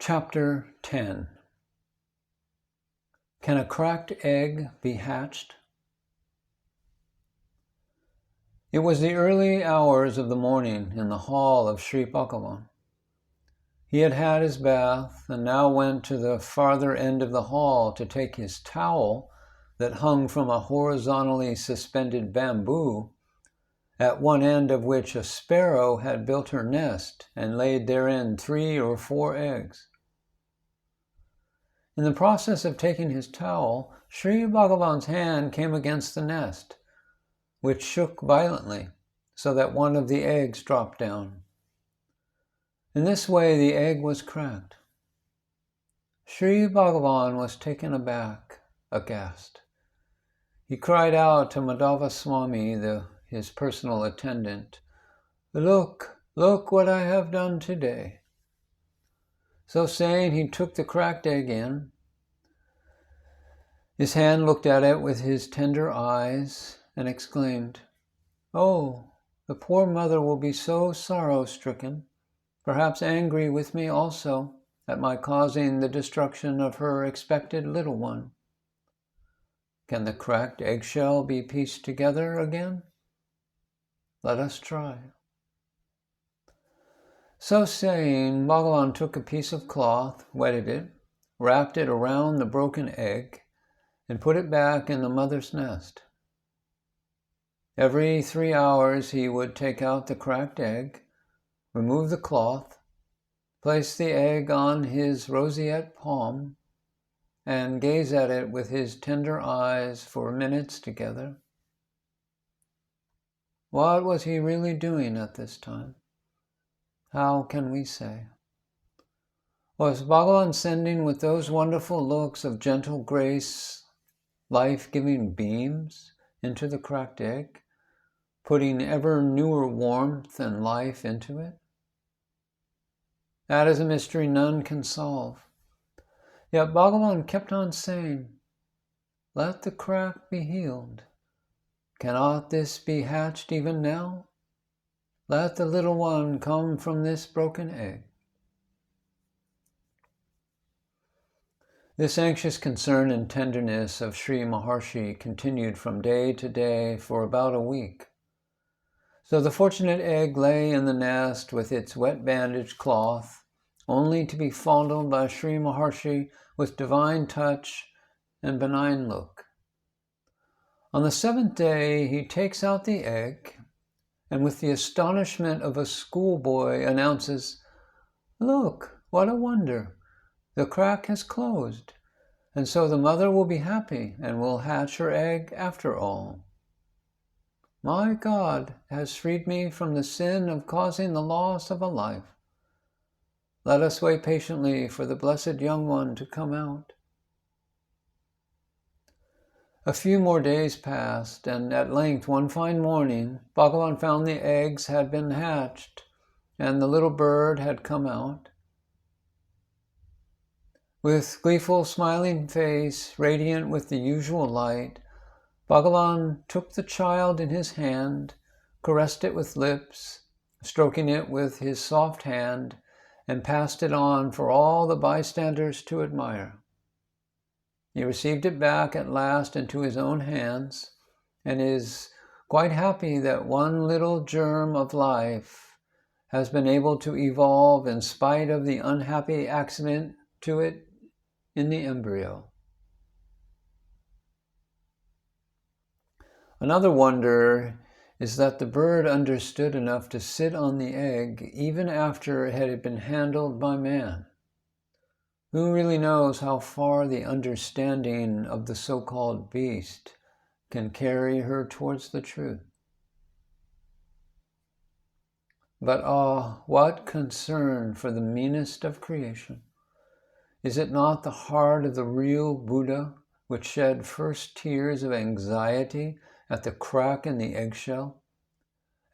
Chapter 10. Can a cracked egg be hatched? It was the early hours of the morning in the hall of Sri Bhagavan. He had had his bath and now went to the farther end of the hall to take his towel that hung from a horizontally suspended bamboo, at one end of which a sparrow had built her nest and laid therein 3 or 4 eggs. In the process of taking his towel, Sri Bhagavan's hand came against the nest, which shook violently, so that one of the eggs dropped down. In this way, the egg was cracked. Sri Bhagavan was taken aback, aghast. He cried out to Madhava Swami, his personal attendant, look what I have done today." So saying, he took the cracked egg in. His hand looked at it with his tender eyes and exclaimed, "Oh, the poor mother will be so sorrow-stricken, perhaps angry with me also at my causing the destruction of her expected little one. Can the cracked eggshell be pieced together again? Let us try." So saying, Bhagavan took a piece of cloth, wetted it, wrapped it around the broken egg, and put it back in the mother's nest. Every 3 hours he would take out the cracked egg, remove the cloth, place the egg on his roseate palm, and gaze at it with his tender eyes for minutes together. What was he really doing at this time? How can we say? Was Bhagavan sending with those wonderful looks of gentle grace life-giving beams into the cracked egg, putting ever newer warmth and life into it? That is a mystery none can solve. Yet Bhagavan kept on saying, "Let the crack be healed. Cannot this be hatched even now? Let the little one come from this broken egg." This anxious concern and tenderness of Sri Maharshi continued from day to day for about a week. So the fortunate egg lay in the nest with its wet bandage cloth, only to be fondled by Sri Maharshi with divine touch and benign look. On the 7th day, he takes out the egg, and with the astonishment of a schoolboy announces, "Look, what a wonder! The crack has closed, and so the mother will be happy and will hatch her egg after all. My God has freed me from the sin of causing the loss of a life. Let us wait patiently for the blessed young one to come out." A few more days passed, and at length one fine morning, Bhagavan found the eggs had been hatched, and the little bird had come out. With gleeful, smiling face, radiant with the usual light, Bhagavan took the child in his hand, caressed it with lips, stroking it with his soft hand, and passed it on for all the bystanders to admire. He received it back at last into his own hands, and is quite happy that one little germ of life has been able to evolve in spite of the unhappy accident to it in the embryo. Another wonder is that the bird understood enough to sit on the egg even after it had been handled by man. Who really knows how far the understanding of the so-called beast can carry her towards the truth? But what concern for the meanest of creation! Is it not the heart of the real Buddha which shed first tears of anxiety at the crack in the eggshell,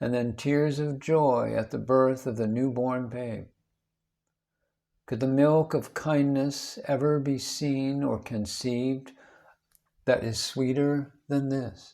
and then tears of joy at the birth of the newborn babe? Could the milk of kindness ever be seen or conceived that is sweeter than this?